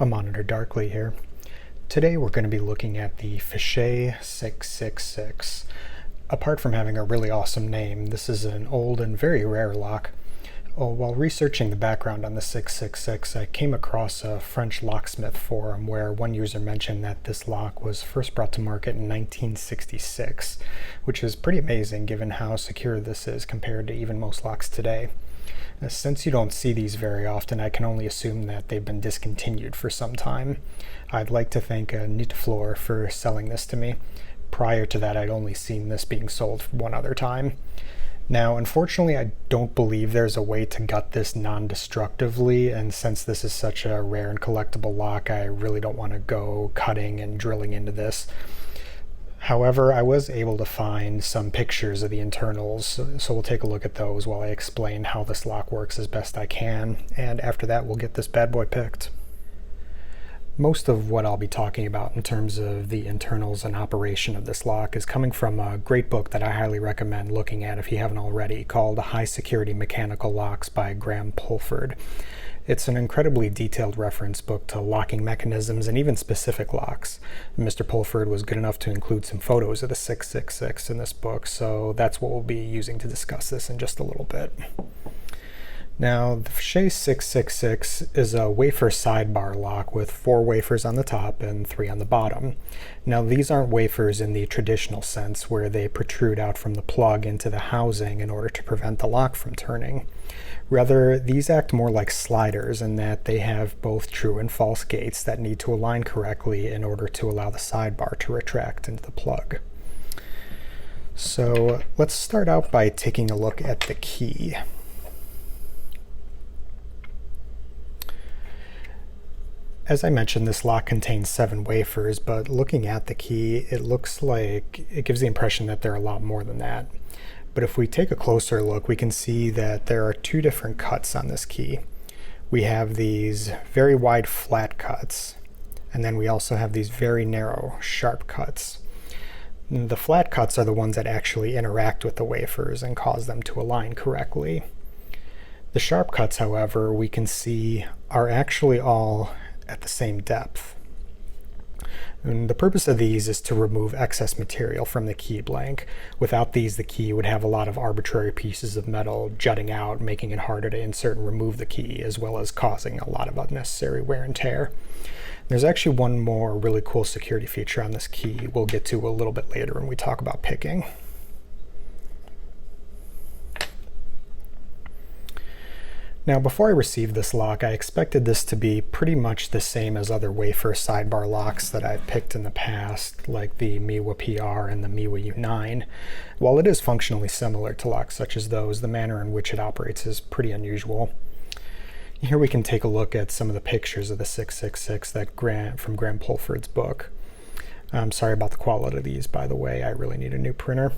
AMonitorDarkly here. Today we're going to be looking at the Fichet 666. Apart from having a really awesome name, this is an old and very rare lock. While researching the background on the 666, I came across a French locksmith forum where one user mentioned that this lock was first brought to market in 1966, which is pretty amazing given how secure this is compared to even most locks today. Since you don't see these very often, I can only assume that they've been discontinued for some time. I'd like to thank Nitflor for selling this to me. Prior to that, I'd only seen this being sold one other time. Now, unfortunately, I don't believe there's a way to gut this non-destructively, and since this is such a rare and collectible lock, I really don't want to go cutting and drilling into this. However, I was able to find some pictures of the internals, so we'll take a look at those while I explain how this lock works as best I can, and after that we'll get this bad boy picked. Most of what I'll be talking about in terms of the internals and operation of this lock is coming from a great book that I highly recommend looking at if you haven't already, called High Security Mechanical Locks by Graham Pulford. It's an incredibly detailed reference book to locking mechanisms and even specific locks. Mr. Pulford was good enough to include some photos of the 666 in this book, so that's what we'll be using to discuss this in just a little bit. Now, the Fichet 666 is a wafer sidebar lock with 4 wafers on the top and 3 on the bottom. Now, these aren't wafers in the traditional sense where they protrude out from the plug into the housing in order to prevent the lock from turning. Rather, these act more like sliders in that they have both true and false gates that need to align correctly in order to allow the sidebar to retract into the plug. So let's start out by taking a look at the key. As I mentioned, this lock contains 7 wafers, but looking at the key, it looks like it gives the impression that there are a lot more than that. But if we take a closer look, we can see that there are 2 different cuts on this key. We have these very wide flat cuts, and then we also have these very narrow sharp cuts. The flat cuts are the ones that actually interact with the wafers and cause them to align correctly. The sharp cuts, however, we can see are actually all at the same depth. And the purpose of these is to remove excess material from the key blank. Without these, the key would have a lot of arbitrary pieces of metal jutting out, making it harder to insert and remove the key, as well as causing a lot of unnecessary wear and tear. There's actually one more really cool security feature on this key we'll get to a little bit later when we talk about picking. Now, before I received this lock, I expected this to be pretty much the same as other wafer sidebar locks that I've picked in the past, like the Miwa PR and the Miwa U9. While it is functionally similar to locks such as those, the manner in which it operates is pretty unusual. Here we can take a look at some of the pictures of the 666 from Graham Pulford's book. I'm sorry about the quality of these, by the way. I really need a new printer.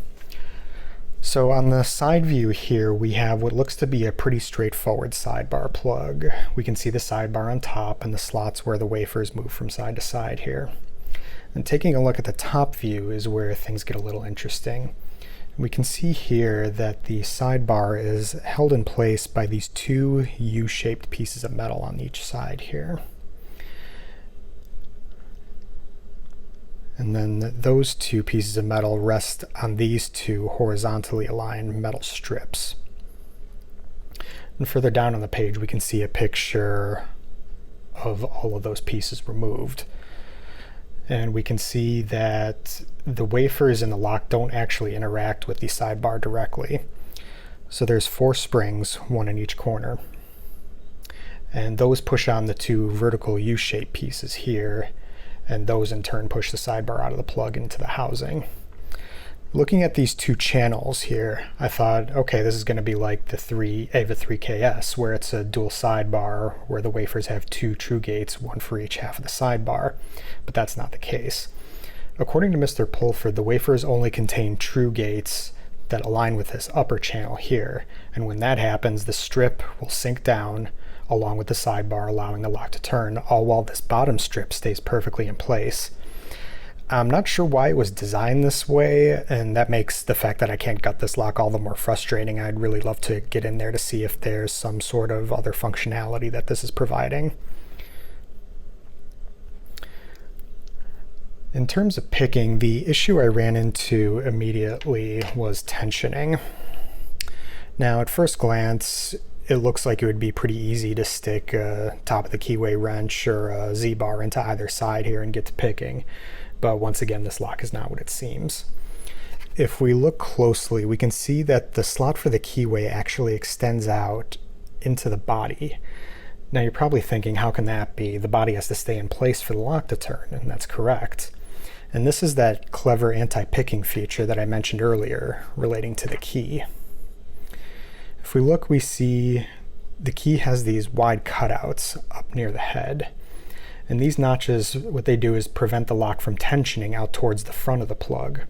So on the side view here, we have what looks to be a pretty straightforward sidebar plug. We can see the sidebar on top and the slots where the wafers move from side to side here. And taking a look at the top view is where things get a little interesting. We can see here that the sidebar is held in place by these 2 U-shaped pieces of metal on each side here. And then those 2 pieces of metal rest on these 2 horizontally aligned metal strips. And further down on the page, we can see a picture of all of those pieces removed. And we can see that the wafers in the lock don't actually interact with the sidebar directly. So there's 4 springs, 1 in each corner. And those push on the 2 vertical U-shaped pieces here, and those in turn push the sidebar out of the plug into the housing. Looking at these 2 channels here, I thought, okay, this is going to be like the AVA 3KS, where it's a dual sidebar where the wafers have 2 true gates, 1 for each half of the sidebar, but that's not the case. According to Mr. Pulford, the wafers only contain true gates that align with this upper channel here, and when that happens, the strip will sink down along with the sidebar, allowing the lock to turn, all while this bottom strip stays perfectly in place. I'm not sure why it was designed this way, and that makes the fact that I can't gut this lock all the more frustrating. I'd really love to get in there to see if there's some sort of other functionality that this is providing. In terms of picking, the issue I ran into immediately was tensioning. Now, at first glance, it looks like it would be pretty easy to stick a top of the keyway wrench or a Z-bar into either side here and get to picking. But once again, this lock is not what it seems. If we look closely, we can see that the slot for the keyway actually extends out into the body. Now you're probably thinking, how can that be? The body has to stay in place for the lock to turn, and that's correct. And this is that clever anti-picking feature that I mentioned earlier relating to the key. If we look, we see the key has these wide cutouts up near the head. And these notches, what they do is prevent the lock from tensioning out towards the front of the plug.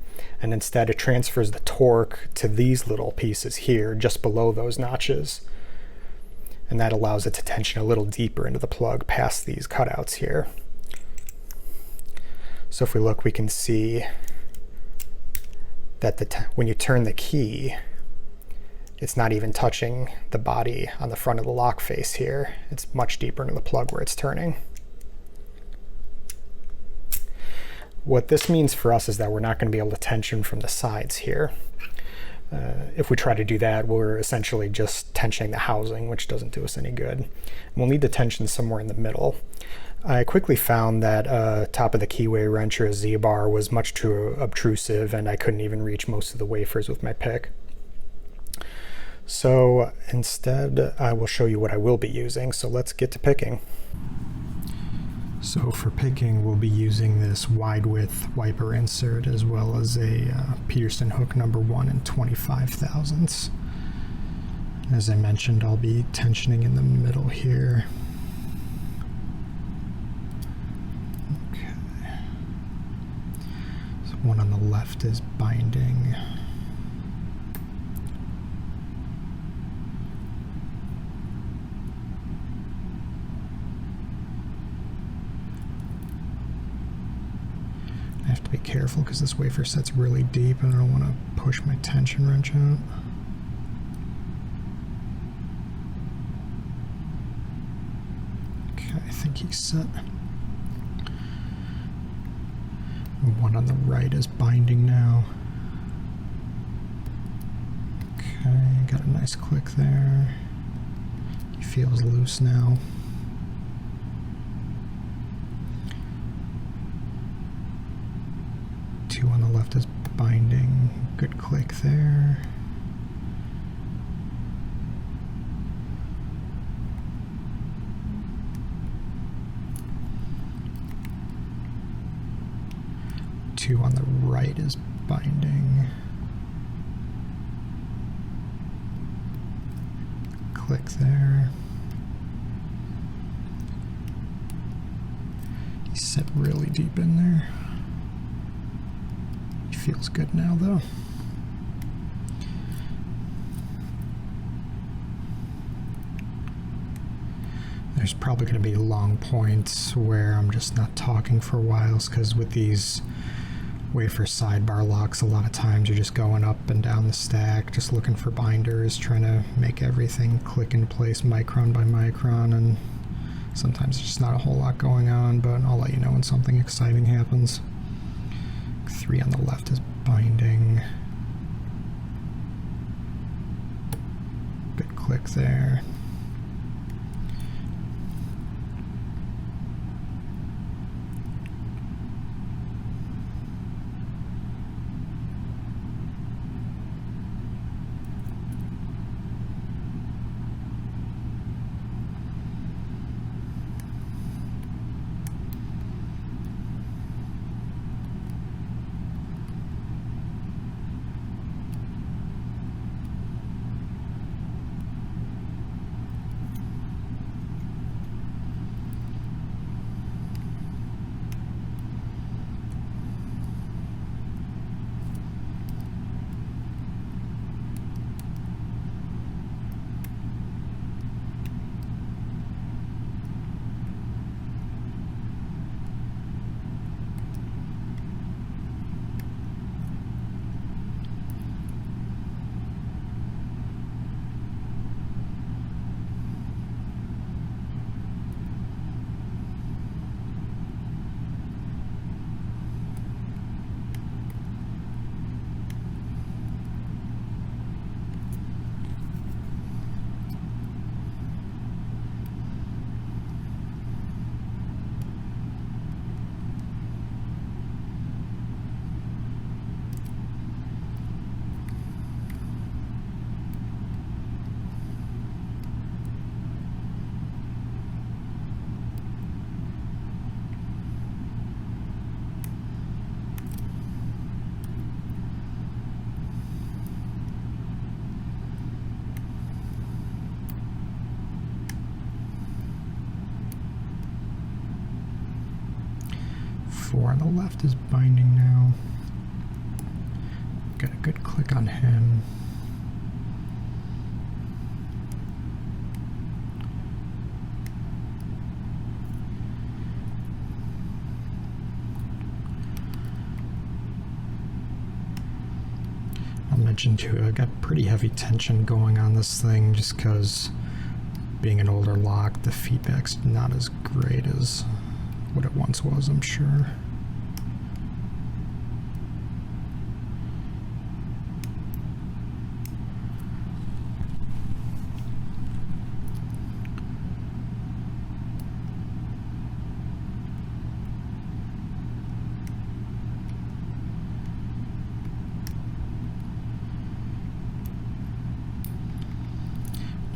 And instead it transfers the torque to these little pieces here, just below those notches. And that allows it to tension a little deeper into the plug past these cutouts here. So if we look, we can see that when you turn the key, it's not even touching the body on the front of the lock face here. It's much deeper into the plug where it's turning. What this means for us is that we're not going to be able to tension from the sides here. If we try to do that, we're essentially just tensioning the housing, which doesn't do us any good. We'll need to tension somewhere in the middle. I quickly found that top of the keyway wrench or a Z-bar was much too obtrusive, and I couldn't even reach most of the wafers with my pick. So instead, I will show you what I will be using. So let's get to picking. So for picking, we'll be using this wide width wiper insert as well as a Peterson hook number 1 25 thousandths. As I mentioned, I'll be tensioning in the middle here. Okay. So one on the left is binding. I have to be careful because this wafer set's really deep and I don't want to push my tension wrench out. Okay, I think he's set. One on the right is binding now. Okay, got a nice click there. He feels loose now. Two on the left is binding. Good click there. Two on the right is binding. Click there. He's set really deep in there. Feels good now though. There's probably going to be long points where I'm just not talking for a while, because with these wafer sidebar locks, a lot of times you're just going up and down the stack, just looking for binders, trying to make everything click into place micron by micron, and sometimes there's just not a whole lot going on, but I'll let you know when something exciting happens. 3 on the left is binding. Good click there. 4 on the left is binding now. Got a good click on him. I'll mention too, I got pretty heavy tension going on this thing just because being an older lock, the feedback's not as great as what it once was, I'm sure.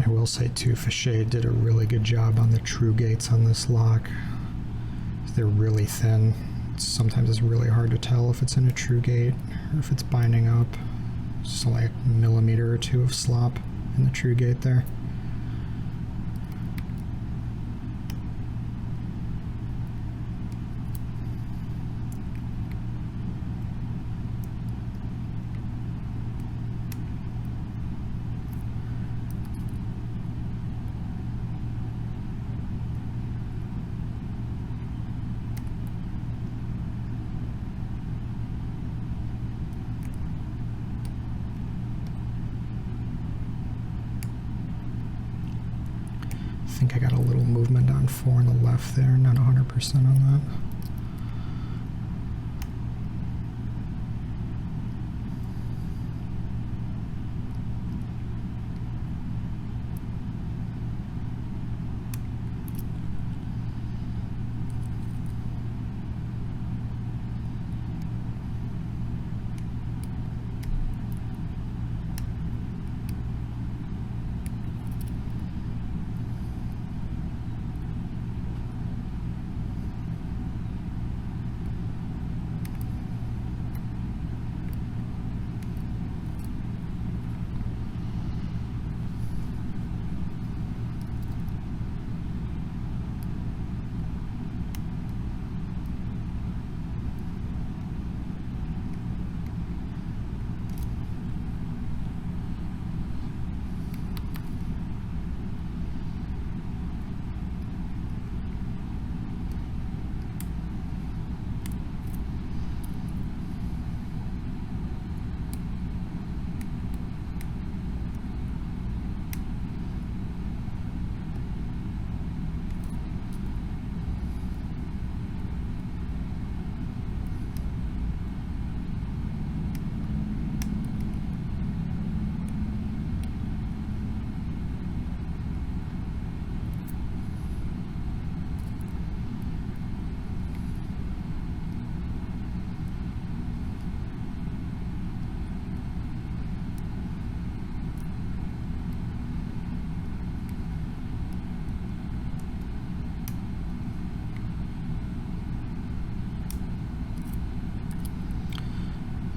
I will say too, Fichet did a really good job on the true gates on this lock. They're really thin. Sometimes it's really hard to tell if it's in a true gate or if it's binding up. Just like a millimeter or two of slop in the true gate there. I think I got a little movement on 4 on the left there, not 100% on that.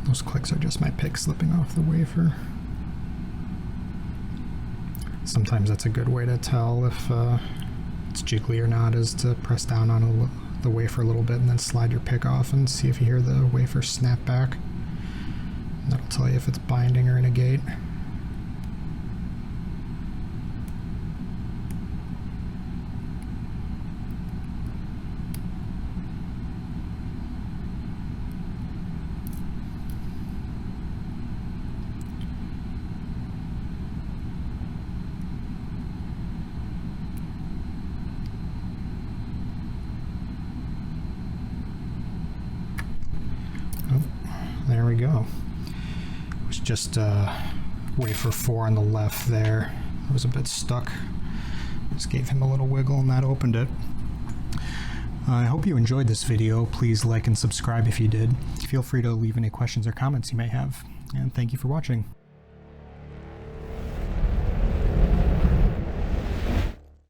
Those clicks are just my pick slipping off the wafer. Sometimes that's a good way to tell if it's jiggly or not, is to press down on the wafer a little bit and then slide your pick off and see if you hear the wafer snap back. And that'll tell you if it's binding or in a gate. There we go. It was just wafer 4 on the left there. It was a bit stuck. Just gave him a little wiggle and that opened it. I hope you enjoyed this video. Please like and subscribe if you did. Feel free to leave any questions or comments you may have. And thank you for watching.